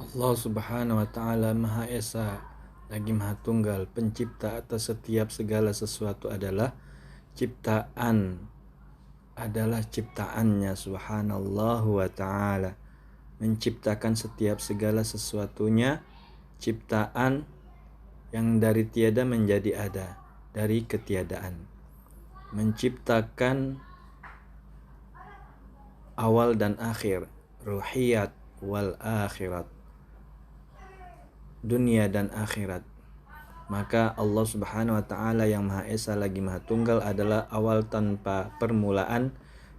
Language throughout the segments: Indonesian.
Allah Subhanahu wa Ta'ala Maha Esa, lagi Maha Tunggal, pencipta atas setiap segala sesuatu adalah ciptaannya Subhanallah wa Ta'ala. Menciptakan setiap segala sesuatunya, ciptaan yang dari tiada menjadi ada, dari ketiadaan. Menciptakan awal dan akhir, ruhiyat wal akhirat, dunia dan akhirat. Maka Allah Subhanahu wa Ta'ala yang Maha Esa lagi Maha Tunggal adalah awal tanpa permulaan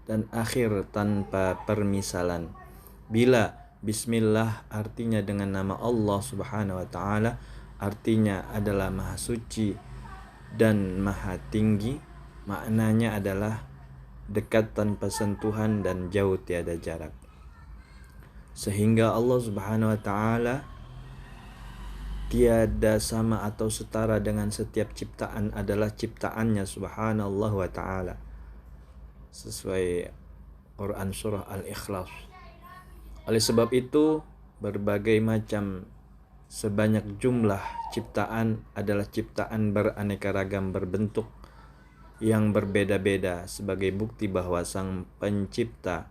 dan akhir tanpa permisalan. Bila Bismillah artinya dengan nama Allah Subhanahu wa Ta'ala, artinya adalah Maha Suci dan Maha Tinggi, maknanya adalah dekat tanpa sentuhan dan jauh tiada jarak. Sehingga Allah Subhanahu wa Ta'ala tiada sama atau setara dengan setiap ciptaan adalah ciptaannya Subhanallah wa Ta'ala, sesuai Quran surah Al-Ikhlas. Oleh sebab itu, berbagai macam sebanyak jumlah ciptaan adalah ciptaan beraneka ragam, berbentuk yang berbeda-beda, sebagai bukti bahwa Sang Pencipta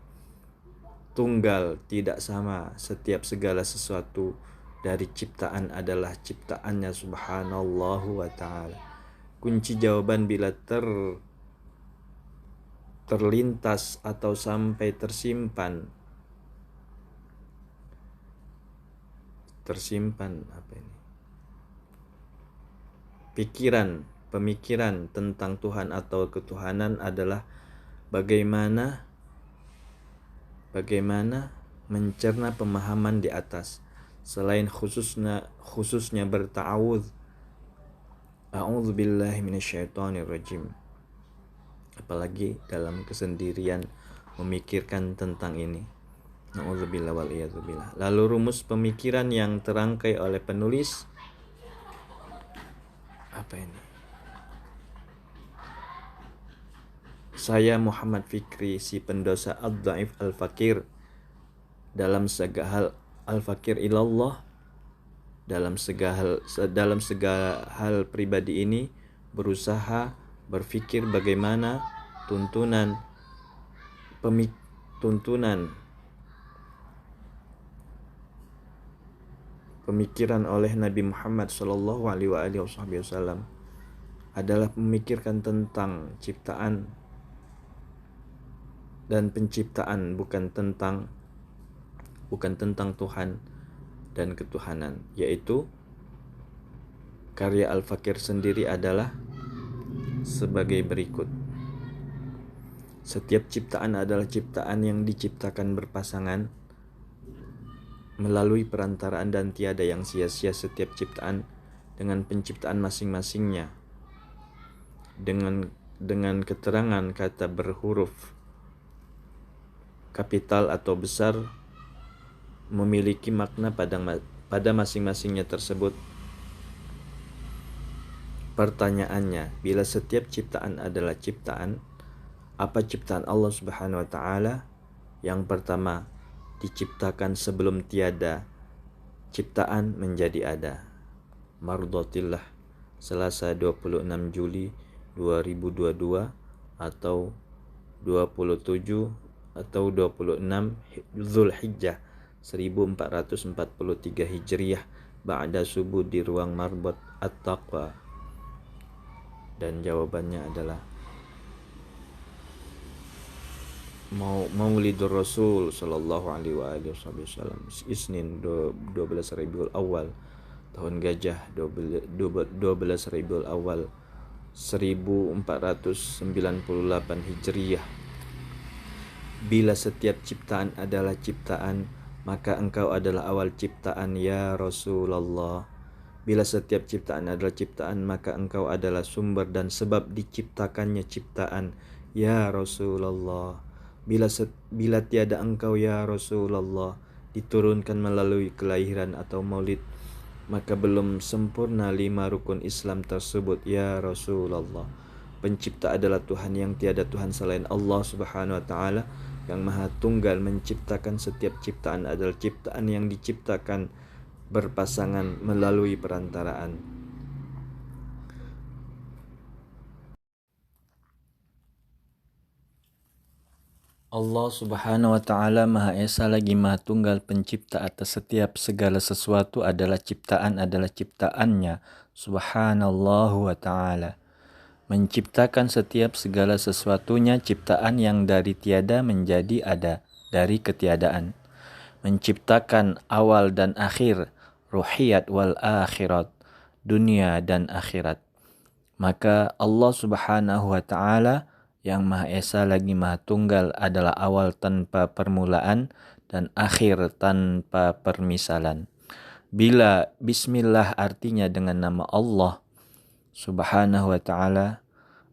tunggal, tidak sama. Setiap segala sesuatu dari ciptaan adalah ciptaannya Subhanallahu wa Ta'ala. Kunci jawaban bila terlintas atau sampai tersimpan pemikiran tentang Tuhan atau ketuhanan adalah bagaimana mencerna pemahaman di atas. Selain khususnya berta'awudz, a'udzubillahi minasyaitonirrajim, apalagi dalam kesendirian memikirkan tentang ini. Na'udzubillah wal iyadzubillah. Lalu rumus pemikiran yang terangkai oleh penulis apa ini? Saya Muhammad Fikri, si pendosa ad-dhaif al-fakir, dalam segala hal al-fakir ilallah, dalam segala hal pribadi ini berusaha berfikir bagaimana tuntunan pemikiran oleh Nabi Muhammad sallallahu alaihi wasallam adalah memikirkan tentang ciptaan dan penciptaan, bukan tentang Tuhan dan ketuhanan. Yaitu karya Al-Fakir sendiri adalah sebagai berikut. Setiap ciptaan adalah ciptaan yang diciptakan berpasangan melalui perantaraan, dan tiada yang sia-sia. Setiap ciptaan dengan penciptaan masing-masingnya, dengan keterangan kata berhuruf kapital atau besar, memiliki makna pada masing-masingnya tersebut. Pertanyaannya, bila setiap ciptaan adalah ciptaan, apa ciptaan Allah Subhanahu wa Ta'ala? Yang pertama, diciptakan sebelum tiada, ciptaan menjadi ada. Mardatillah, Selasa 26 Juli 2022 atau 27 atau 26 Zulhijjah 1443 Hijriah ba'da subuh di ruang Marbot At-Taqwa. Dan jawabannya adalah Maulidur Rasul sallallahu alaihi wasallam, Isnin 12 Rabiul Awal, tahun gajah 12 Rabiul Awal 1498 Hijriah. Bila setiap ciptaan adalah ciptaan, maka engkau adalah awal ciptaan ya Rasulullah. Bila setiap ciptaan adalah ciptaan, maka engkau adalah sumber dan sebab diciptakannya ciptaan ya Rasulullah. Bila tiada engkau ya Rasulullah, diturunkan melalui kelahiran atau maulid, maka belum sempurna 5 rukun Islam tersebut ya Rasulullah. Pencipta adalah Tuhan yang tiada Tuhan selain Allah Subhanahu wa Ta'ala yang Maha Tunggal. Menciptakan setiap ciptaan adalah ciptaan yang diciptakan berpasangan melalui perantaraan. Allah subhanahu wa ta'ala Maha Esa lagi Maha Tunggal pencipta atas setiap segala sesuatu adalah ciptaannya subhanallahu wa ta'ala. Menciptakan setiap segala sesuatunya ciptaan yang dari tiada menjadi ada, dari ketiadaan. Menciptakan awal dan akhir, ruhiyat wal akhirat, dunia dan akhirat. Maka Allah subhanahu wa ta'ala yang Maha Esa lagi Maha Tunggal adalah awal tanpa permulaan dan akhir tanpa permisalan. Bila bismillah artinya dengan nama Allah subhanahu wa ta'ala,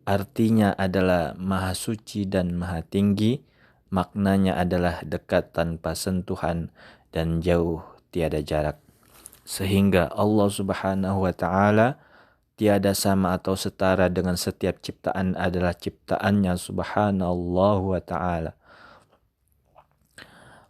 artinya adalah Maha Suci dan Maha Tinggi, maknanya adalah dekat tanpa sentuhan dan jauh tiada jarak. Sehingga Allah subhanahu wa ta'ala tiada sama atau setara dengan setiap ciptaan adalah ciptaannya subhanallah wa ta'ala.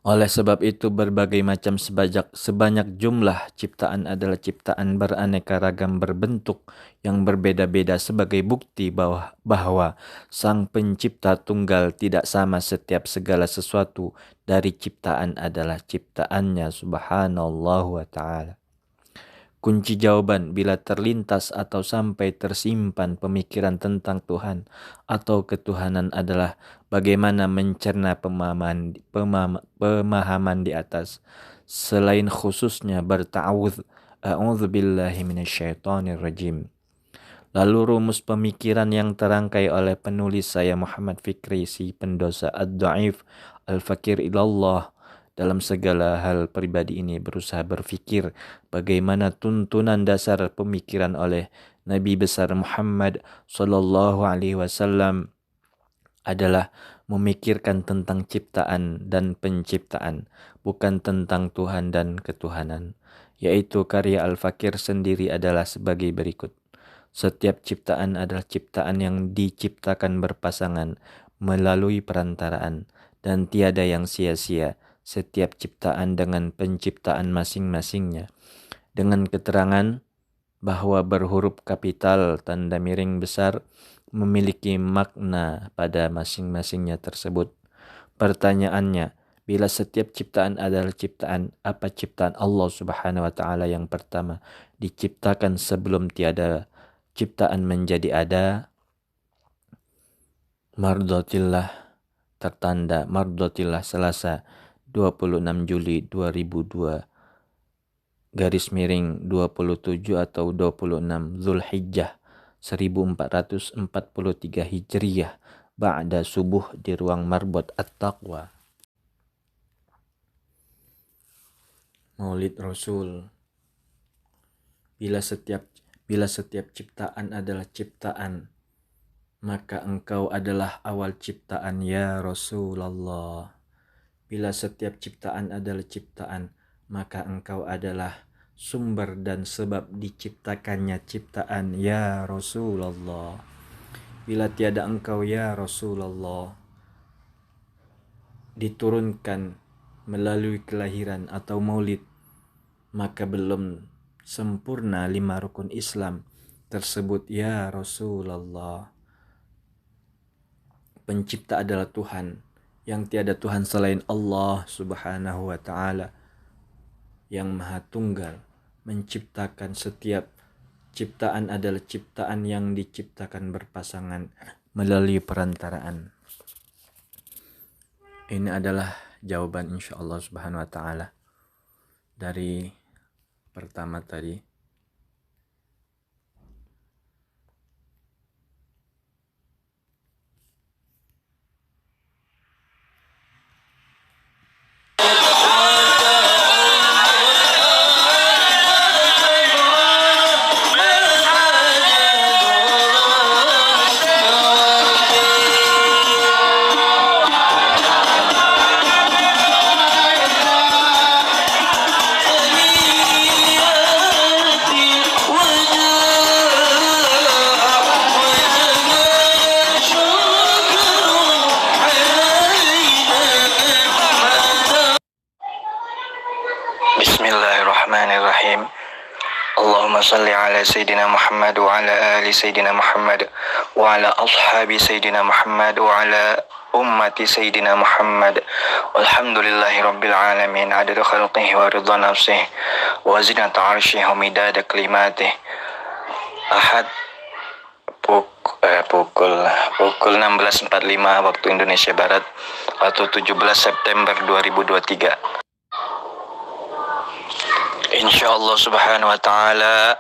Oleh sebab itu berbagai macam sebanyak jumlah ciptaan adalah ciptaan beraneka ragam berbentuk yang berbeda-beda sebagai bukti bahwa Sang Pencipta Tunggal tidak sama setiap segala sesuatu dari ciptaan adalah ciptaannya subhanallah wa ta'ala. Kunci jawaban bila terlintas atau sampai tersimpan pemikiran tentang Tuhan atau ketuhanan adalah bagaimana mencerna pemahaman di atas. Selain khususnya berta'awudz, a'udzubillahi minasyaitonir rajim. Lalu rumus pemikiran yang terangkai oleh penulis saya Muhammad Fikri, si pendosa ad-dhaif al-fakir ilallah, dalam segala hal pribadi ini berusaha berfikir bagaimana tuntunan dasar pemikiran oleh Nabi besar Muhammad sallallahu alaihi wasallam adalah memikirkan tentang ciptaan dan penciptaan, bukan tentang Tuhan dan ketuhanan. Yaitu karya Al-Fakir sendiri adalah sebagai berikut. Setiap ciptaan adalah ciptaan yang diciptakan berpasangan melalui perantaraan dan tiada yang sia-sia. Setiap ciptaan dengan penciptaan masing-masingnya, dengan keterangan bahwa berhuruf kapital tanda miring besar memiliki makna pada masing-masingnya tersebut. Pertanyaannya, bila setiap ciptaan adalah ciptaan, apa ciptaan Allah subhanahu wa ta'ala yang pertama diciptakan sebelum tiada ciptaan menjadi ada? Mardotillah, tertanda Mardotillah, Selasa 26 Juli 2002 garis miring 27 atau 26 Zulhijjah 1443 Hijriyah ba'da subuh di ruang Marbot At-Taqwa. Maulid Rasul. Bila setiap ciptaan adalah ciptaan, maka engkau adalah awal ciptaan ya Rasulullah. Bila setiap ciptaan adalah ciptaan, maka engkau adalah sumber dan sebab diciptakannya ciptaan ya Rasulullah. Bila tiada engkau ya Rasulullah diturunkan melalui kelahiran atau maulid, maka belum sempurna 5 rukun Islam tersebut ya Rasulullah. Pencipta adalah Tuhan, yang tiada Tuhan selain Allah subhanahu wa ta'ala yang Maha Tunggal. Menciptakan setiap ciptaan adalah ciptaan yang diciptakan berpasangan melalui perantaraan. Ini adalah jawaban insyaallah subhanahu wa ta'ala dari pertama tadi. Allahumma salli ala Sayyidina Muhammad wa ala ali Sayyidina Muhammad wa ala ashabi Sayyidina Muhammad wa ala ummati Sayyidina Muhammad walhamdulillahi rabbil alamin adada khalqihi wa ridha nafsihi wa zinata arsyihi wa midada kalimatih. Ahad pukul 16.45 waktu Indonesia Barat atau 17 September 2023. Insyaallah subhanahu wa ta'ala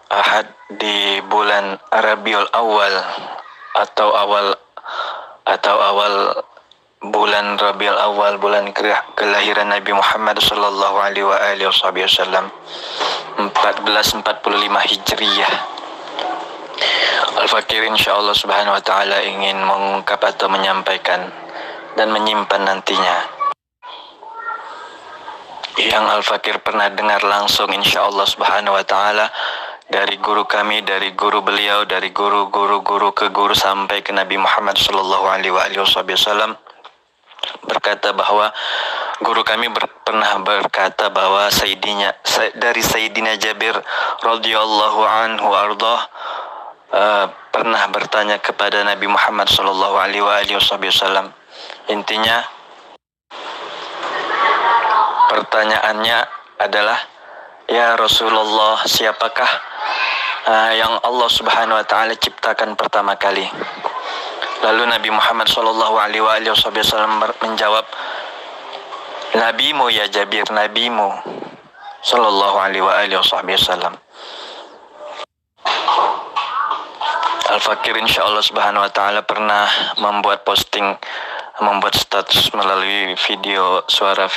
Ahad di bulan Rabiul Awal atau awal bulan Rabiul Awal, bulan kelahiran Nabi Muhammad sallallahu alaihi wasallam 1445 Hijriyah. Al-Fakir insyaallah subhanahu wa ta'ala ingin mengungkap atau menyampaikan dan menyimpan nantinya yang Al-Fakir pernah dengar langsung insyaallah subhanahu wa ta'ala dari guru kami, dari guru beliau, dari guru ke guru sampai ke Nabi Muhammad sallallahu alaihi wasallam, berkata bahwa guru kami pernah berkata bahwa dari Sayyidina Jabir radhiyallahu anhu ardah pernah bertanya kepada Nabi Muhammad sallallahu alaihi wasallam. Intinya pertanyaannya adalah, ya Rasulullah, siapakah yang Allah subhanahu wa ta'ala ciptakan pertama kali? Lalu Nabi Muhammad sallallahu alaihi wasallam menjawab, nabimu ya Jabir, nabimu sallallahu alaihi wasallam. Al-Fakir insyaallah subhanahu wa ta'ala pernah membuat status melalui video suara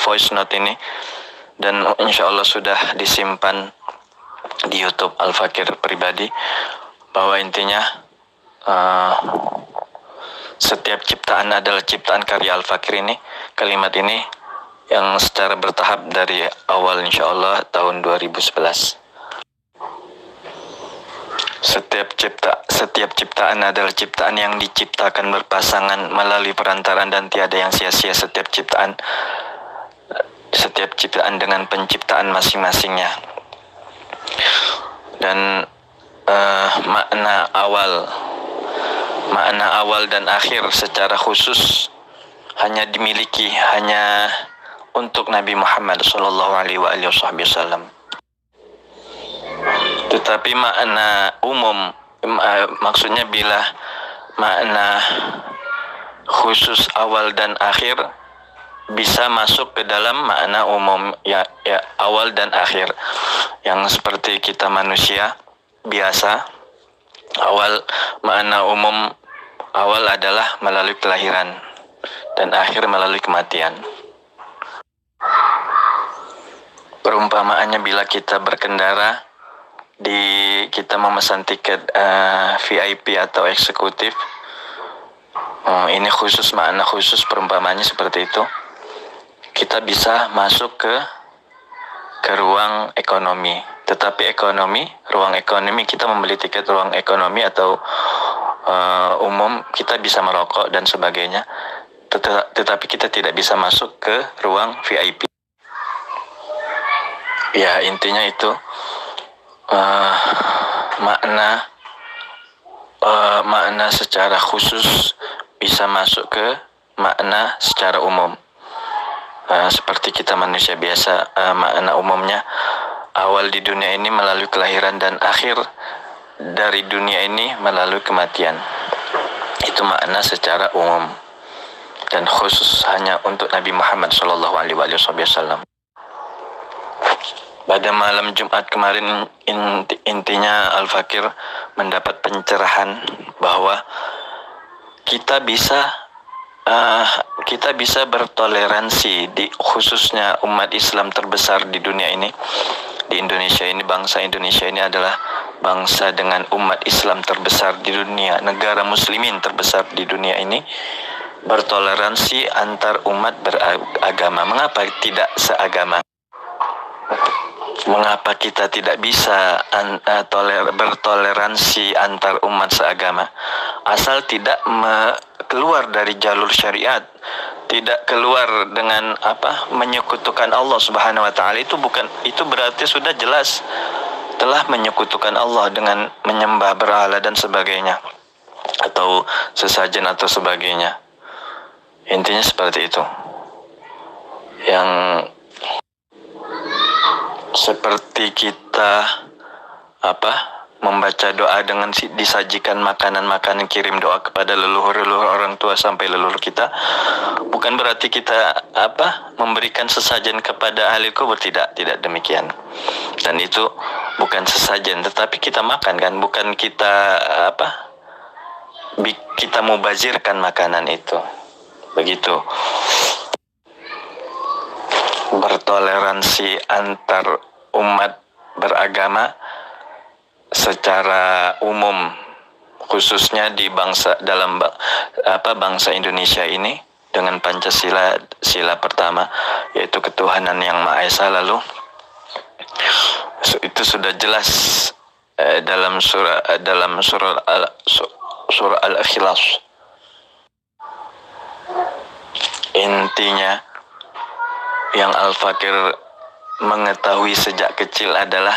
voice note ini, dan insyaallah sudah disimpan di YouTube Al-Fakir pribadi, bahwa intinya setiap ciptaan adalah ciptaan karya Al-Fakir ini. Kalimat ini yang secara bertahap dari awal insyaallah tahun 2011. Setiap ciptaan adalah ciptaan yang diciptakan berpasangan melalui perantaraan dan tiada yang sia-sia. Setiap ciptaan dengan penciptaan masing-masingnya. Dan makna awal dan akhir secara khusus hanya dimiliki hanya untuk Nabi Muhammad sallallahu alaihi wasallam. Tetapi makna umum, maksudnya bila makna khusus awal dan akhir bisa masuk ke dalam makna umum, ya awal dan akhir, yang seperti kita manusia biasa. Makna umum awal adalah melalui kelahiran dan akhir melalui kematian. Perumpamaannya bila kita berkendara, kita memesan tiket VIP atau eksekutif, ini khusus, makna khusus perumpamannya seperti itu. Kita bisa masuk ke ruang ekonomi, tetapi ruang ekonomi kita membeli tiket ruang ekonomi atau umum, kita bisa merokok dan sebagainya, tetapi kita tidak bisa masuk ke ruang VIP. Ya, intinya itu makna secara khusus bisa masuk ke makna secara umum. Seperti kita manusia biasa, makna umumnya awal di dunia ini melalui kelahiran dan akhir dari dunia ini melalui kematian. Itu makna secara umum dan khusus hanya untuk Nabi Muhammad sallallahu alaihi wasallam. Pada malam Jumat kemarin intinya Al-Fakir mendapat pencerahan bahwa kita bisa bertoleransi, khususnya umat Islam terbesar di dunia ini, di Indonesia ini. Bangsa Indonesia ini adalah bangsa dengan umat Islam terbesar di dunia, negara muslimin terbesar di dunia ini, bertoleransi antar umat beragama. Mengapa tidak seagama? Mengapa kita tidak bisa bertoleransi antar umat seagama? asal tidak keluar dari jalur syariat, tidak keluar dengan menyekutukan Allah Subhanahu wa taala, itu berarti sudah jelas telah menyekutukan Allah dengan menyembah berhala dan sebagainya, atau sesajen atau sebagainya. Intinya seperti itu. Yang seperti kita membaca doa dengan disajikan makanan-makanan, kirim doa kepada leluhur orang tua sampai leluhur kita, bukan berarti kita memberikan sesajen kepada ahli kubur, tidak demikian. Dan itu bukan sesajen, tetapi kita makan kan, bukan kita kita mubazirkan makanan itu. Begitu. Bertoleransi antar umat beragama secara umum, khususnya di bangsa Indonesia ini, dengan Pancasila, sila pertama yaitu ketuhanan yang Maha Esa. Lalu itu sudah jelas dalam surah Al-Ikhlas. Intinya yang Al-Fakir mengetahui sejak kecil adalah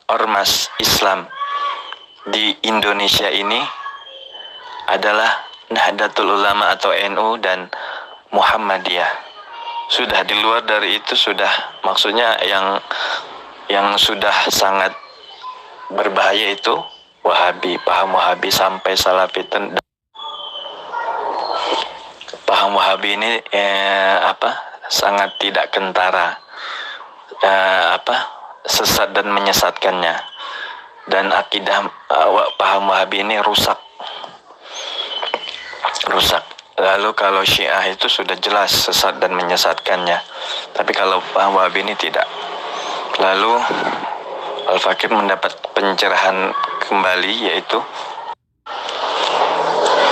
ormas Islam di Indonesia ini adalah Nahdlatul Ulama atau NU dan Muhammadiyah. Sudah di luar dari itu sudah, maksudnya yang sudah sangat berbahaya itu Wahabi, paham Wahabi sampai Salafi. Paham Wahabi ini sangat tidak kentara, sesat dan menyesatkannya, dan akidah paham Wahabi ini rusak. Lalu kalau Syiah itu sudah jelas sesat dan menyesatkannya, tapi kalau paham Wahabi ini tidak. Lalu Al-Fakir mendapat pencerahan kembali, yaitu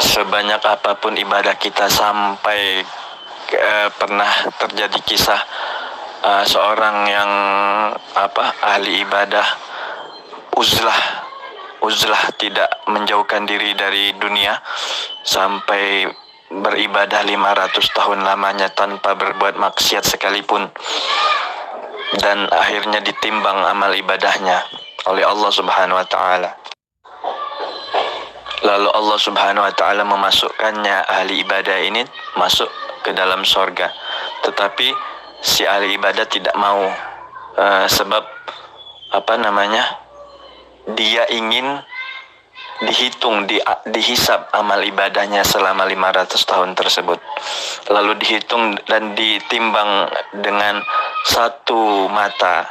sebanyak apapun ibadah kita, sampai pernah terjadi kisah seorang yang ahli ibadah uzlah tidak menjauhkan diri dari dunia sampai beribadah 500 tahun lamanya tanpa berbuat maksiat sekalipun, dan akhirnya ditimbang amal ibadahnya oleh Allah Subhanahu wa taala. Lalu Allah Subhanahu wa taala memasukkannya, ahli ibadah ini masuk ke dalam sorga, tetapi si ahli ibadah tidak mau, sebab dia ingin dihisab amal ibadahnya selama 500 tahun tersebut. Lalu dihitung dan ditimbang dengan satu mata.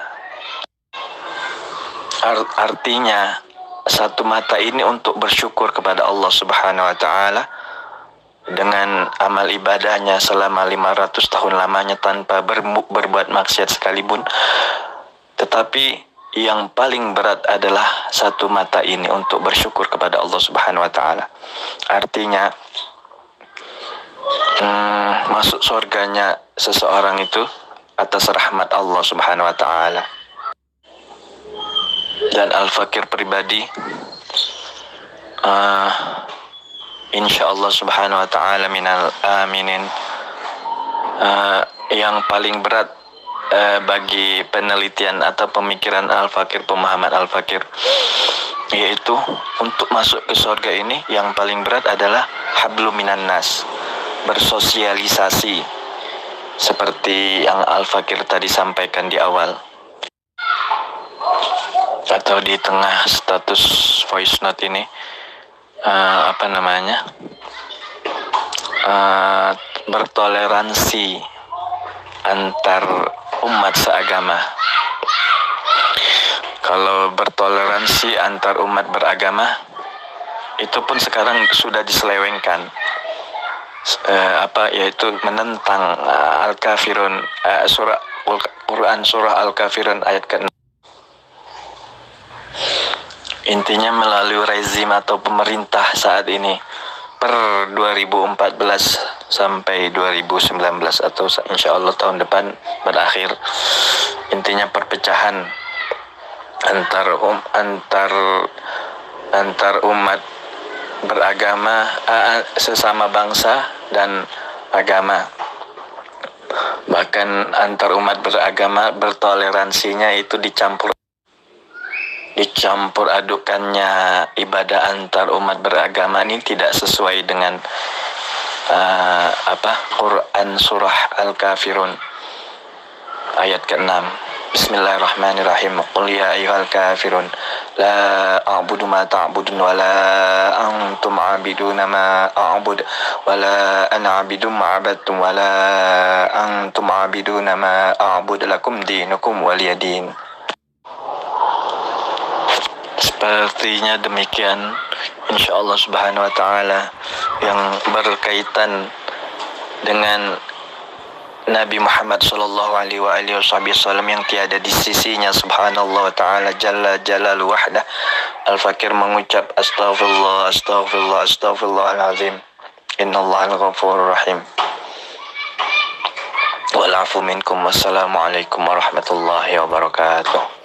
Artinya satu mata ini untuk bersyukur kepada Allah Subhanahu wa taala dengan amal ibadahnya selama 500 tahun lamanya tanpa berbuat maksiat sekalipun. Tetapi yang paling berat adalah satu mata ini untuk bersyukur kepada Allah Subhanahu wa taala. Artinya masuk surganya seseorang itu atas rahmat Allah Subhanahu wa taala. Dan Al-Fakir pribadi insyaallah Subhanahu wa taala minal aminin. Yang paling berat bagi penelitian atau pemikiran Al-Fakir, pemahaman Al-Fakir, yaitu untuk masuk ke surga ini yang paling berat adalah hablum minan nas, bersosialisasi seperti yang Al-Fakir tadi sampaikan di awal atau di tengah status voice note ini. Bertoleransi antar umat seagama. Kalau bertoleransi antar umat beragama itu pun sekarang sudah diselewengkan, yaitu menentang Al-Kafirun, Quran surah Al-Kafirun ayat ke-6. Intinya melalui rezim atau pemerintah saat ini per 2014 sampai 2019 atau insya Allah tahun depan berakhir. Intinya perpecahan antar antar umat beragama, sesama bangsa dan agama. Bahkan antar umat beragama bertoleransinya itu dicampur adukannya ibadah antar umat beragama ini tidak sesuai dengan Quran surah Al-Kafirun ayat ke-6. Bismillahirrahmanirrahim. Qul ya ayyuhal kafirun la a'budu ma ta'budun wa la antum 'abiduna ma a'bud wa la ana 'abidun ma 'abadtum wa la antum 'abiduna ma a'bud lakum dinukum waliyadin. Sepertinya demikian insyaallah subhanahu wa ta'ala yang berkaitan dengan Nabi Muhammad sallallahu alaihi wasallam yang tiada di sisinya subhanallah wa ta'ala jalla jalal wahdah. Al-Fakir mengucap astaghfirullahal-azim, innallahal ghafurur rahim. Wal 'afu minkum, wassalamualaikum warahmatullahi wabarakatuh.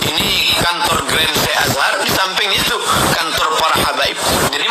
Ini kantor Grand Azhar, di sampingnya itu kantor para habaib. Jadi